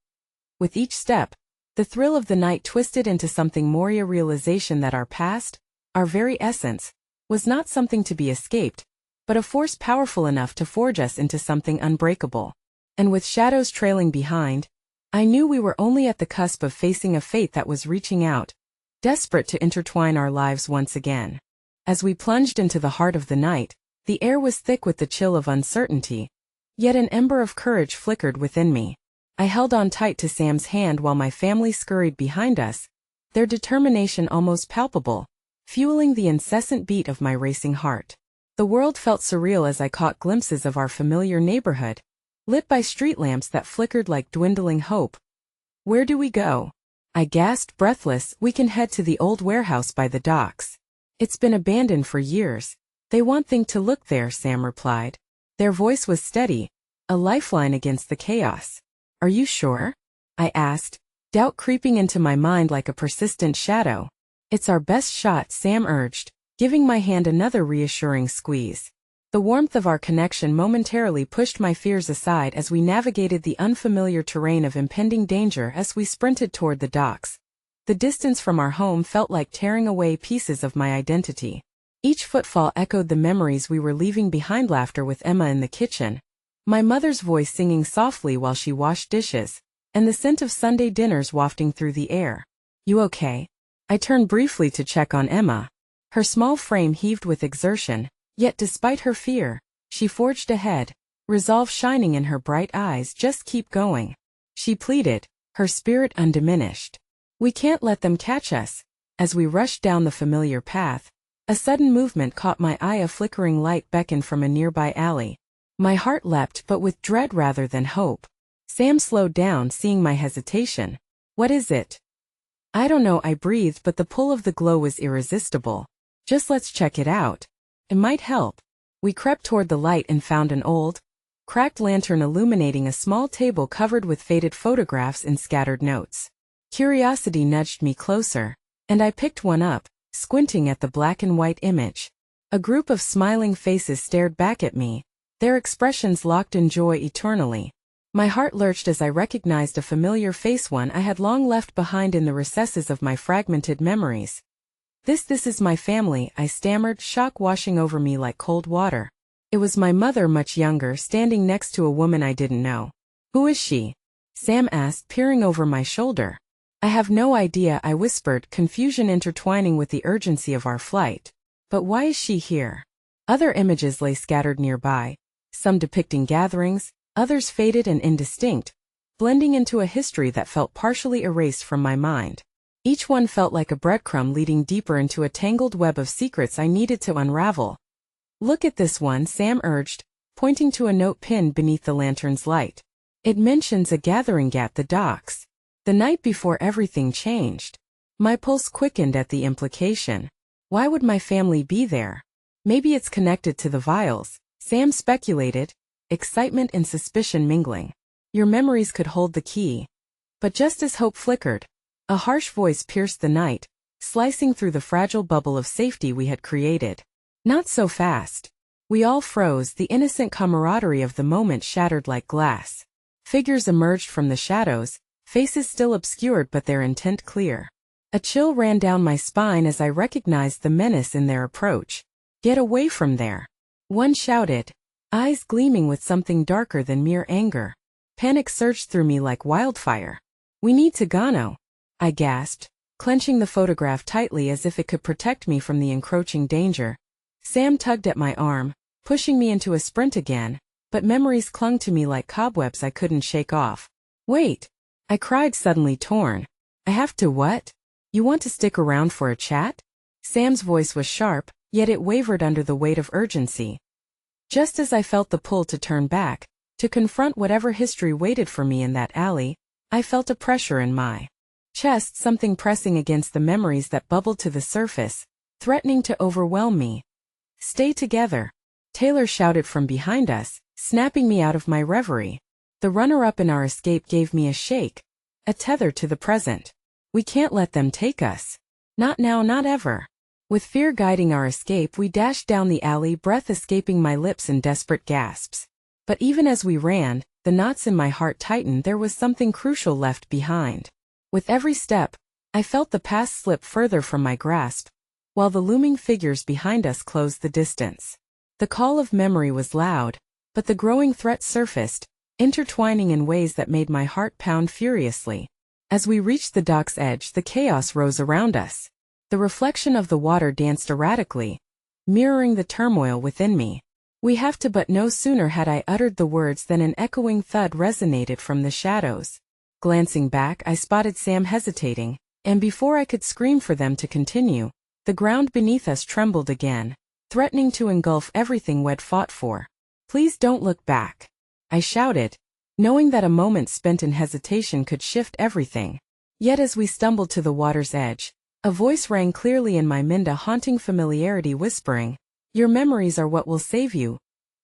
With each step, the thrill of the night twisted into something more, a realization that our past, our very essence, was not something to be escaped, but a force powerful enough to forge us into something unbreakable. And with shadows trailing behind, I knew we were only at the cusp of facing a fate that was reaching out, desperate to intertwine our lives once again. As we plunged into the heart of the night, the air was thick with the chill of uncertainty, yet an ember of courage flickered within me. I held on tight to Sam's hand while my family scurried behind us, their determination almost palpable, fueling the incessant beat of my racing heart. The world felt surreal as I caught glimpses of our familiar neighborhood, lit by street lamps that flickered like dwindling hope. Where do we go? I gasped, breathless. We can head to the old warehouse by the docks. It's been abandoned for years. They want things to look there, Sam replied. Their voice was steady, a lifeline against the chaos. Are you sure? I asked, doubt creeping into my mind like a persistent shadow. It's our best shot, Sam urged, giving my hand another reassuring squeeze. The warmth of our connection momentarily pushed my fears aside as we navigated the unfamiliar terrain of impending danger as we sprinted toward the docks. The distance from our home felt like tearing away pieces of my identity. Each footfall echoed the memories we were leaving behind, laughter with Emma in the kitchen, my mother's voice singing softly while she washed dishes, and the scent of Sunday dinners wafting through the air. You okay? I turned briefly to check on Emma. Her small frame heaved with exertion, yet despite her fear, she forged ahead, resolve shining in her bright eyes. Just keep going, she pleaded, her spirit undiminished. We can't let them catch us. As we rushed down the familiar path, a sudden movement caught my eye. A flickering light beckoned from a nearby alley. My heart leapt, but with dread rather than hope. Sam slowed down, seeing my hesitation. What is it? I don't know, I breathed, but the pull of the glow was irresistible. Just let's check it out. It might help. We crept toward the light and found an old, cracked lantern illuminating a small table covered with faded photographs and scattered notes. Curiosity nudged me closer, and I picked one up, squinting at the black and white image. A group of smiling faces stared back at me, their expressions locked in joy eternally. My heart lurched as I recognized a familiar face, one I had long left behind in the recesses of my fragmented memories. This is my family, I stammered, shock washing over me like cold water. It was my mother, much younger, standing next to a woman I didn't know. Who is she? Sam asked, peering over my shoulder. I have no idea, I whispered, confusion intertwining with the urgency of our flight. But why is she here? Other images lay scattered nearby, some depicting gatherings, others faded and indistinct, blending into a history that felt partially erased from my mind. Each one felt like a breadcrumb leading deeper into a tangled web of secrets I needed to unravel. Look at this one, Sam urged, pointing to a note pinned beneath the lantern's light. It mentions a gathering at the docks. The night before everything changed. My pulse quickened at the implication. Why would my family be there? Maybe it's connected to the vials, Sam speculated, excitement and suspicion mingling. Your memories could hold the key. But just as hope flickered, a harsh voice pierced the night, slicing through the fragile bubble of safety we had created. Not so fast. We all froze, the innocent camaraderie of the moment shattered like glass. Figures emerged from the shadows, faces still obscured but their intent clear. A chill ran down my spine as I recognized the menace in their approach. "Get away from there!" one shouted, eyes gleaming with something darker than mere anger. Panic surged through me like wildfire. "We need to go," I gasped, clenching the photograph tightly as if it could protect me from the encroaching danger. Sam tugged at my arm, pushing me into a sprint again, but memories clung to me like cobwebs I couldn't shake off. "Wait!" I cried, suddenly torn. "I have to what? You want to stick around for a chat?" Sam's voice was sharp, yet it wavered under the weight of urgency. Just as I felt the pull to turn back, to confront whatever history waited for me in that alley, I felt a pressure in my chest, something pressing against the memories that bubbled to the surface, threatening to overwhelm me. "Stay together," Taylor shouted from behind us, snapping me out of my reverie. The runner-up in our escape gave me a shake, a tether to the present. "We can't let them take us. Not now, not ever." With fear guiding our escape, we dashed down the alley, breath escaping my lips in desperate gasps. But even as we ran, the knots in my heart tightened. There was something crucial left behind. With every step, I felt the past slip further from my grasp, while the looming figures behind us closed the distance. The call of memory was loud, but the growing threat surfaced, intertwining in ways that made my heart pound furiously. As we reached the dock's edge, the chaos rose around us. The reflection of the water danced erratically, mirroring the turmoil within me. "We have to," but no sooner had I uttered the words than an echoing thud resonated from the shadows. Glancing back, I spotted Sam hesitating, and before I could scream for them to continue, the ground beneath us trembled again, threatening to engulf everything we'd fought for. "Please don't look back," I shouted, knowing that a moment spent in hesitation could shift everything. Yet as we stumbled to the water's edge, a voice rang clearly in my mind, a haunting familiarity whispering, "Your memories are what will save you."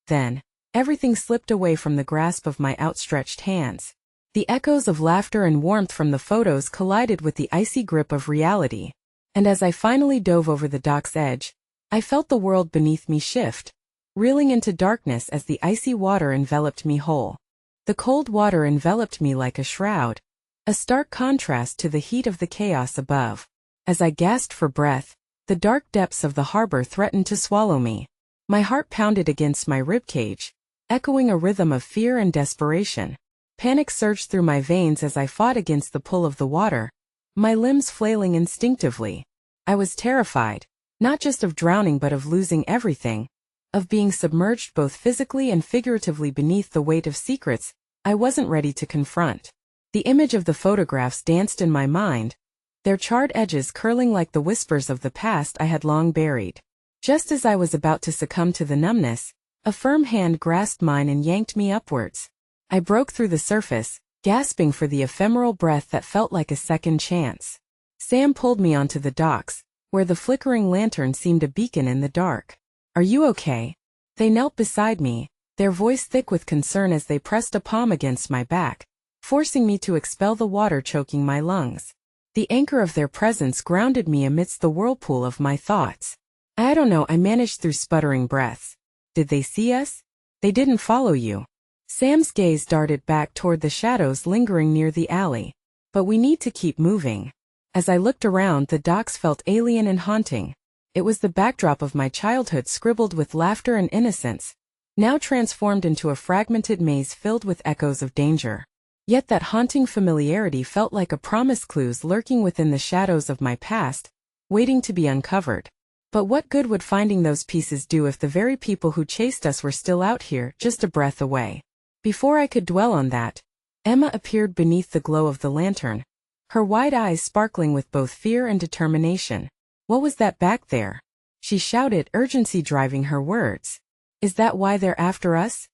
Then, everything slipped away from the grasp of my outstretched hands. The echoes of laughter and warmth from the photos collided with the icy grip of reality. And as I finally dove over the dock's edge, I felt the world beneath me shift, reeling into darkness as the icy water enveloped me whole. The cold water enveloped me like a shroud, a stark contrast to the heat of the chaos above. As I gasped for breath, the dark depths of the harbor threatened to swallow me. My heart pounded against my ribcage, echoing a rhythm of fear and desperation. Panic surged through my veins as I fought against the pull of the water, my limbs flailing instinctively. I was terrified, not just of drowning but of losing everything, of being submerged both physically and figuratively beneath the weight of secrets I wasn't ready to confront. The image of the photographs danced in my mind, their charred edges curling like the whispers of the past I had long buried. Just as I was about to succumb to the numbness, a firm hand grasped mine and yanked me upwards. I broke through the surface, gasping for the ephemeral breath that felt like a second chance. Sam pulled me onto the docks, where the flickering lantern seemed a beacon in the dark. "Are you okay?" They knelt beside me, their voice thick with concern as they pressed a palm against my back, forcing me to expel the water choking my lungs. The anchor of their presence grounded me amidst the whirlpool of my thoughts. "I don't know," I managed through sputtering breaths. "Did they see us?" "They didn't follow you." Sam's gaze darted back toward the shadows lingering near the alley. "But we need to keep moving." As I looked around, the docks felt alien and haunting. It was the backdrop of my childhood, scribbled with laughter and innocence, now transformed into a fragmented maze filled with echoes of danger. Yet that haunting familiarity felt like a promise, clues lurking within the shadows of my past, waiting to be uncovered. But what good would finding those pieces do if the very people who chased us were still out here, just a breath away? Before I could dwell on that, Emma appeared beneath the glow of the lantern, her wide eyes sparkling with both fear and determination. "What was that back there?" she shouted, urgency driving her words. "Is that why they're after us?"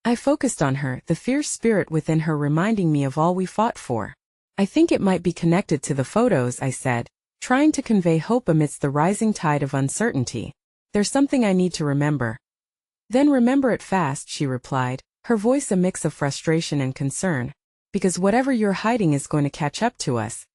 I focused on her, the fierce spirit within her reminding me of all we fought for. "I think it might be connected to the photos," I said, trying to convey hope amidst the rising tide of uncertainty. "There's something I need to remember." "Then remember it fast," she replied, her voice a mix of frustration and concern. "Because whatever you're hiding is going to catch up to us.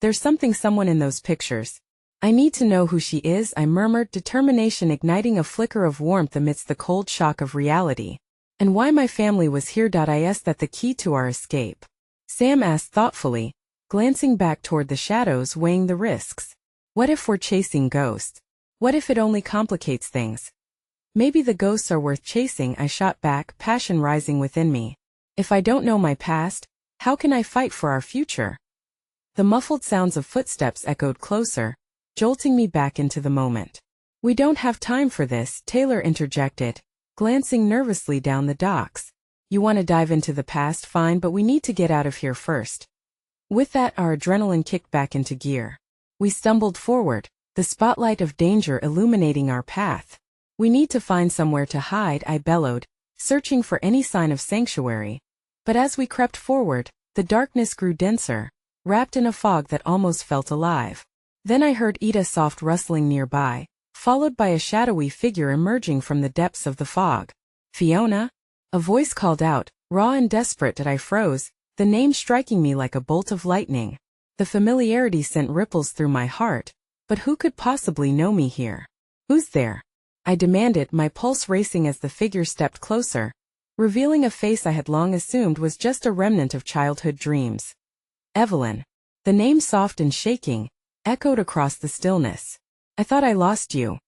There's someone in those pictures. I need to know who she is," I murmured, determination igniting a flicker of warmth amidst the cold shock of reality. And why my family was here. Is that the key to our escape? Sam asked thoughtfully, glancing back toward the shadows, weighing the risks. What if we're chasing ghosts? What if it only complicates things? Maybe the ghosts are worth chasing, I shot back, passion rising within me. If I don't know my past, how can I fight for our future? The muffled sounds of footsteps echoed closer, jolting me back into the moment. We don't have time for this, Taylor interjected, glancing nervously down the docks. You want to dive into the past, fine, but we need to get out of here first. With that, our adrenaline kicked back into gear. We stumbled forward, the spotlight of danger illuminating our path. We need to find somewhere to hide, I bellowed, searching for any sign of sanctuary. But as we crept forward, the darkness grew denser, wrapped in a fog that almost felt alive. Then I heard Ida's soft rustling nearby, followed by a shadowy figure emerging from the depths of the fog. Fiona? A voice called out, raw and desperate. I froze, the name striking me like a bolt of lightning. The familiarity sent ripples through my heart, but who could possibly know me here? Who's there? I demanded, my pulse racing as the figure stepped closer, revealing a face I had long assumed was just a remnant of childhood dreams. Evelyn. The name, soft and shaking, echoed across the stillness. I thought I lost you.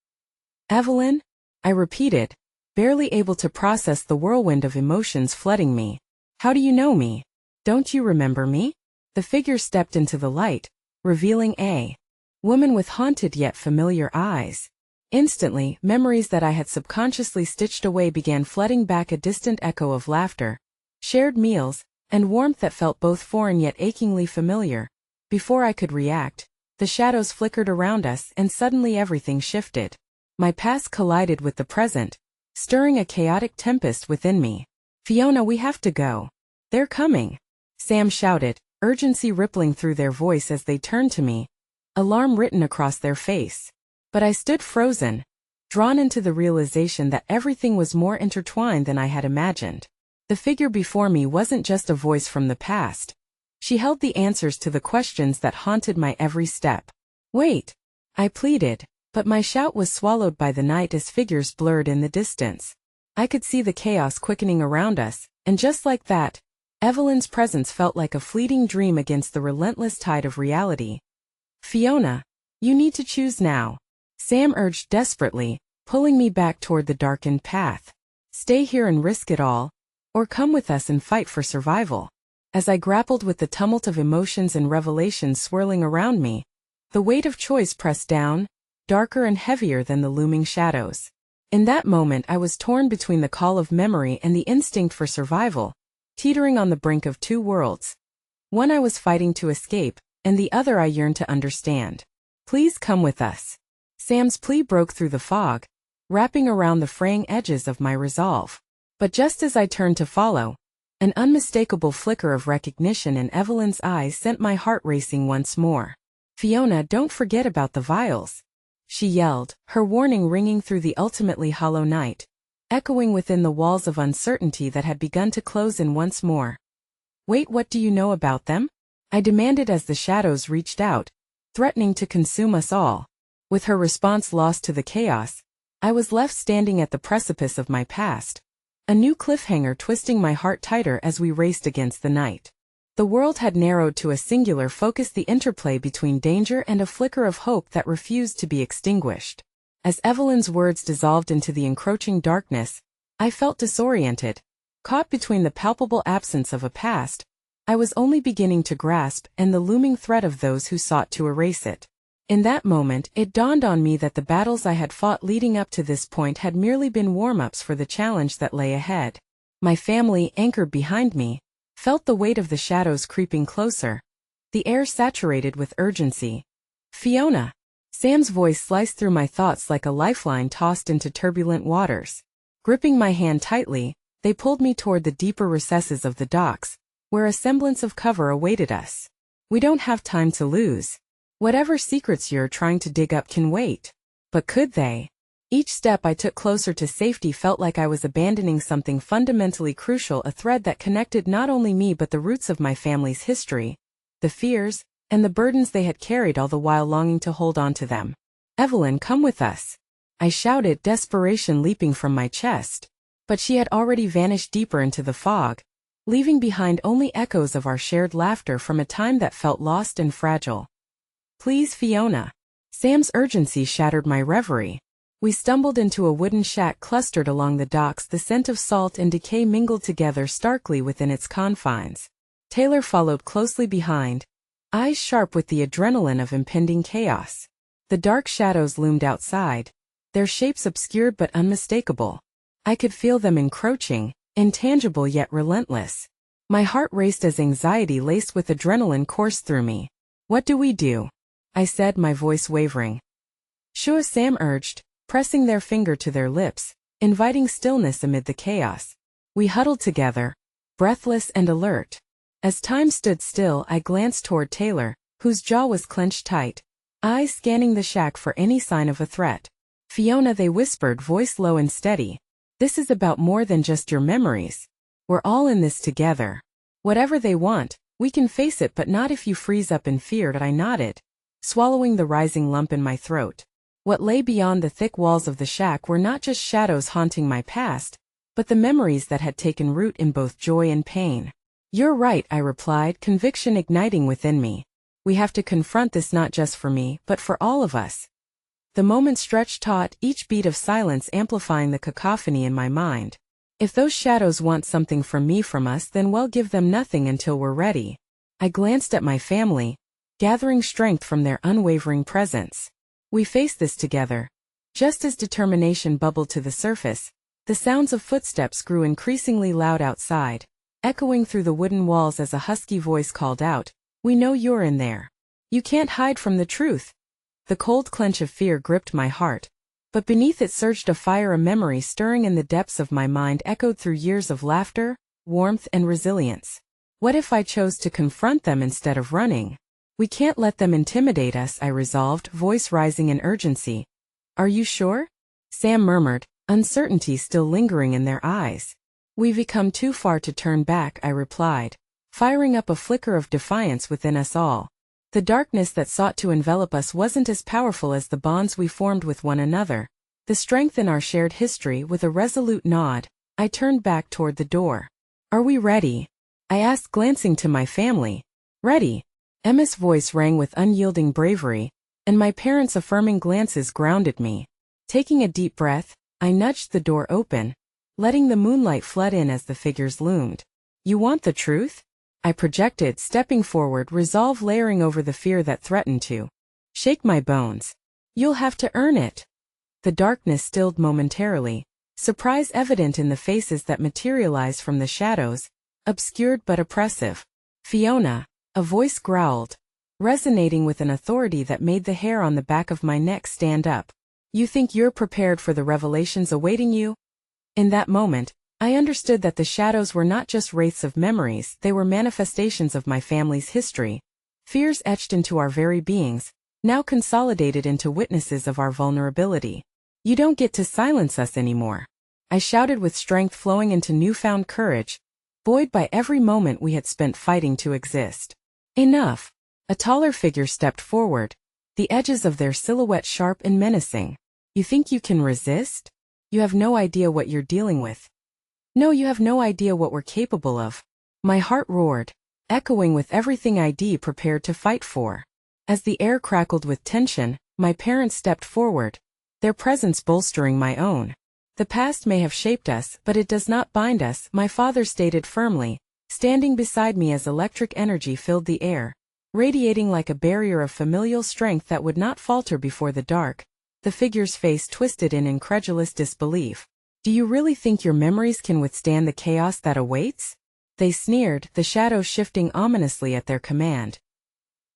Evelyn? I repeated, barely able to process the whirlwind of emotions flooding me. How do you know me? Don't you remember me? The figure stepped into the light, revealing a woman with haunted yet familiar eyes. Instantly, memories that I had subconsciously stitched away began flooding back, a distant echo of laughter, shared meals, and warmth that felt both foreign yet achingly familiar. Before I could react, the shadows flickered around us and suddenly everything shifted. My past collided with the present, stirring a chaotic tempest within me. Fiona, we have to go. They're coming. Sam shouted, urgency rippling through their voice as they turned to me, alarm written across their face. But I stood frozen, drawn into the realization that everything was more intertwined than I had imagined. The figure before me wasn't just a voice from the past. She held the answers to the questions that haunted my every step. Wait, I pleaded, but my shout was swallowed by the night as figures blurred in the distance. I could see the chaos quickening around us, and just like that, Evelyn's presence felt like a fleeting dream against the relentless tide of reality. Fiona, you need to choose now. Sam urged desperately, pulling me back toward the darkened path. Stay here and risk it all, or come with us and fight for survival. As I grappled with the tumult of emotions and revelations swirling around me, the weight of choice pressed down, darker and heavier than the looming shadows. In that moment I was torn between the call of memory and the instinct for survival, teetering on the brink of two worlds. One I was fighting to escape, and the other I yearned to understand. Please come with us. Sam's plea broke through the fog, wrapping around the fraying edges of my resolve. But just as I turned to follow, an unmistakable flicker of recognition in Evelyn's eyes sent my heart racing once more. Fiona, don't forget about the vials, she yelled, her warning ringing through the ultimately hollow night, echoing within the walls of uncertainty that had begun to close in once more. Wait, what do you know about them? I demanded as the shadows reached out, threatening to consume us all. With her response lost to the chaos, I was left standing at the precipice of my past, a new cliffhanger twisting my heart tighter as we raced against the night. The world had narrowed to a singular focus, the interplay between danger and a flicker of hope that refused to be extinguished. As Evelyn's words dissolved into the encroaching darkness, I felt disoriented, caught between the palpable absence of a past I was only beginning to grasp and the looming threat of those who sought to erase it. In that moment, it dawned on me that the battles I had fought leading up to this point had merely been warm-ups for the challenge that lay ahead. My family, anchored behind me, felt the weight of the shadows creeping closer, the air saturated with urgency. Fiona! Sam's voice sliced through my thoughts like a lifeline tossed into turbulent waters. Gripping my hand tightly, they pulled me toward the deeper recesses of the docks, where a semblance of cover awaited us. We don't have time to lose. Whatever secrets you're trying to dig up can wait. But could they? Each step I took closer to safety felt like I was abandoning something fundamentally crucial, a thread that connected not only me but the roots of my family's history, the fears, and the burdens they had carried, all the while longing to hold on to them. Evelyn, come with us, I shouted, desperation leaping from my chest. But she had already vanished deeper into the fog, leaving behind only echoes of our shared laughter from a time that felt lost and fragile. "Please, Fiona." Sam's urgency shattered my reverie. We stumbled into a wooden shack clustered along the docks, the scent of salt and decay mingled together starkly within its confines. Taylor followed closely behind, eyes sharp with the adrenaline of impending chaos. The dark shadows loomed outside, their shapes obscured but unmistakable. I could feel them encroaching, intangible yet relentless. My heart raced as anxiety laced with adrenaline coursed through me. "What do we do?" I said, my voice wavering. "Shoo," Sam urged, pressing their finger to their lips, inviting stillness amid the chaos. We huddled together, breathless and alert. As time stood still, I glanced toward Taylor, whose jaw was clenched tight, eyes scanning the shack for any sign of a threat. "Fiona," they whispered, voice low and steady, "this is about more than just your memories. We're all in this together. Whatever they want, we can face it, but not if you freeze up in fear." I nodded, swallowing the rising lump in my throat. What lay beyond the thick walls of the shack were not just shadows haunting my past, but the memories that had taken root in both joy and pain. "You're right," I replied, conviction igniting within me. "We have to confront this, not just for me, but for all of us." The moment stretched taut, each beat of silence amplifying the cacophony in my mind. If those shadows want something from us, then we'll give them nothing until we're ready. I glanced at my family, gathering strength from their unwavering presence. We faced this together. Just as determination bubbled to the surface, the sounds of footsteps grew increasingly loud outside, echoing through the wooden walls as a husky voice called out, "We know you're in there. You can't hide from the truth." The cold clench of fear gripped my heart, but beneath it surged a fire, a memory stirring in the depths of my mind, echoed through years of laughter, warmth, and resilience. What if I chose to confront them instead of running? "We can't let them intimidate us," I resolved, voice rising in urgency. "Are you sure?" Sam murmured, uncertainty still lingering in their eyes. "We've come too far to turn back," I replied, firing up a flicker of defiance within us all. The darkness that sought to envelop us wasn't as powerful as the bonds we formed with one another, the strength in our shared history. With a resolute nod, I turned back toward the door. "Are we ready?" I asked, glancing to my family. "Ready." Emma's voice rang with unyielding bravery, and my parents' affirming glances grounded me. Taking a deep breath, I nudged the door open, letting the moonlight flood in as the figures loomed. "You want the truth?" I projected, stepping forward, resolve layering over the fear that threatened to shake my bones. "You'll have to earn it." The darkness stilled momentarily, surprise evident in the faces that materialized from the shadows, obscured but oppressive. "Fiona," a voice growled, resonating with an authority that made the hair on the back of my neck stand up. "You think you're prepared for the revelations awaiting you?" In that moment, I understood that the shadows were not just wraiths of memories, they were manifestations of my family's history, fears etched into our very beings, now consolidated into witnesses of our vulnerability. "You don't get to silence us anymore," I shouted, with strength flowing into newfound courage, buoyed by every moment we had spent fighting to exist. "Enough." A taller figure stepped forward, the edges of their silhouette sharp and menacing. "You think you can resist? You have no idea what you're dealing with. No, you have no idea what we're capable of." My heart roared, echoing with everything I'd prepared to fight for. As the air crackled with tension, my parents stepped forward, their presence bolstering my own. "The past may have shaped us, but it does not bind us," my father stated firmly, standing beside me as electric energy filled the air, radiating like a barrier of familial strength that would not falter before the dark. The figure's face twisted in incredulous disbelief. "Do you really think your memories can withstand the chaos that awaits?" they sneered, the shadows shifting ominously at their command.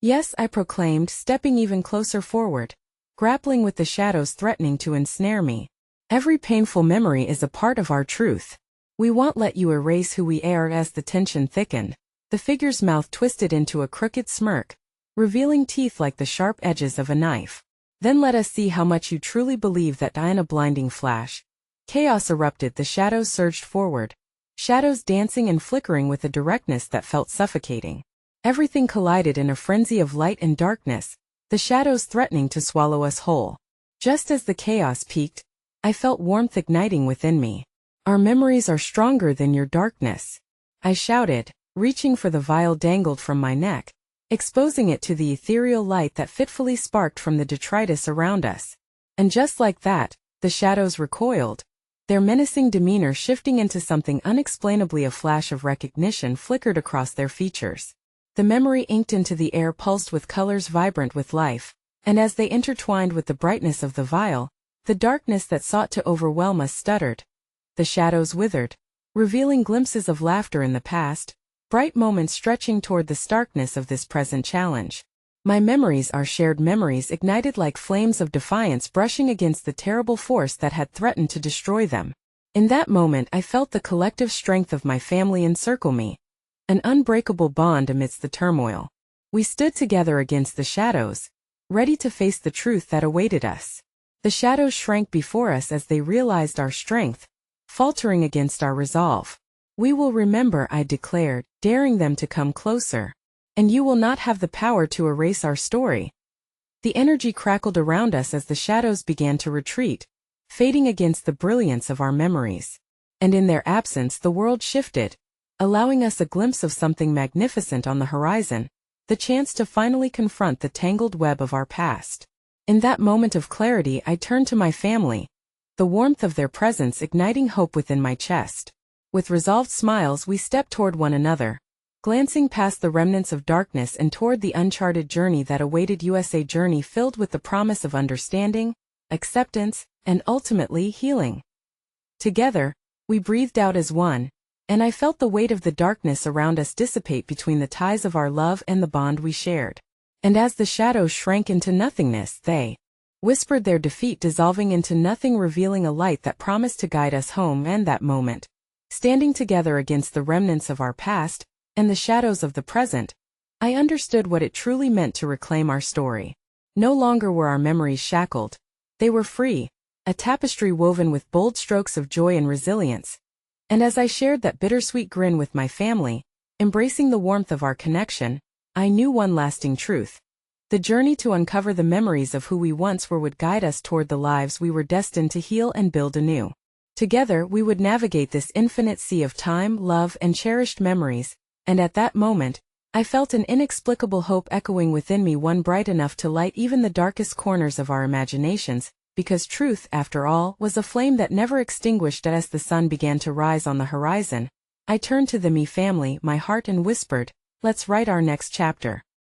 "Yes," I proclaimed, stepping even closer forward, grappling with the shadows threatening to ensnare me. "Every painful memory is a part of our truth. We won't let you erase who we are." As the tension thickened, the figure's mouth twisted into a crooked smirk, revealing teeth like the sharp edges of a knife. "Then let us see how much you truly believe that." In a blinding flash, chaos erupted, the shadows surged forward, shadows dancing and flickering with a directness that felt suffocating. Everything collided in a frenzy of light and darkness, the shadows threatening to swallow us whole. Just as the chaos peaked, I felt warmth igniting within me. Our memories are stronger than your darkness, I shouted, reaching for the vial dangled from my neck, exposing it to the ethereal light that fitfully sparked from the detritus around us. And just like that, the shadows recoiled, their menacing demeanor shifting into something unexplainably. A flash of recognition flickered across their features. The memory inked into the air pulsed with colors vibrant with life, and as they intertwined with the brightness of the vial, the darkness that sought to overwhelm us stuttered. The shadows withered, revealing glimpses of laughter in the past, bright moments stretching toward the starkness of this present challenge. My memories are shared memories ignited like flames of defiance brushing against the terrible force that had threatened to destroy them. In that moment I felt the collective strength of my family encircle me, an unbreakable bond amidst the turmoil. We stood together against the shadows, ready to face the truth that awaited us. The shadows shrank before us as they realized our strength, faltering against our resolve. "We will remember," I declared, daring them to come closer. "And you will not have the power to erase our story." The energy crackled around us as the shadows began to retreat, fading against the brilliance of our memories. And in their absence the world shifted, allowing us a glimpse of something magnificent on the horizon, the chance to finally confront the tangled web of our past. In that moment of clarity I turned to my family, the warmth of their presence igniting hope within my chest. With resolved smiles we stepped toward one another, glancing past the remnants of darkness and toward the uncharted journey that awaited us, a journey filled with the promise of understanding, acceptance, and ultimately healing. Together, we breathed out as one, and I felt the weight of the darkness around us dissipate between the ties of our love and the bond we shared. And as the shadows shrank into nothingness, they whispered their defeat, dissolving into nothing, revealing a light that promised to guide us home. And that moment, standing together against the remnants of our past and the shadows of the present, I understood what it truly meant to reclaim our story. No longer were our memories shackled, they were free, a tapestry woven with bold strokes of joy and resilience. And as I shared that bittersweet grin with my family, embracing the warmth of our connection, I knew one lasting truth. The journey to uncover the memories of who we once were would guide us toward the lives we were destined to heal and build anew. Together we would navigate this infinite sea of time, love, and cherished memories, and at that moment, I felt an inexplicable hope echoing within me, one bright enough to light even the darkest corners of our imaginations, because truth, after all, was a flame that never extinguished. As the sun began to rise on the horizon, I turned to the me family, my heart, and whispered, "Let's write our next chapter."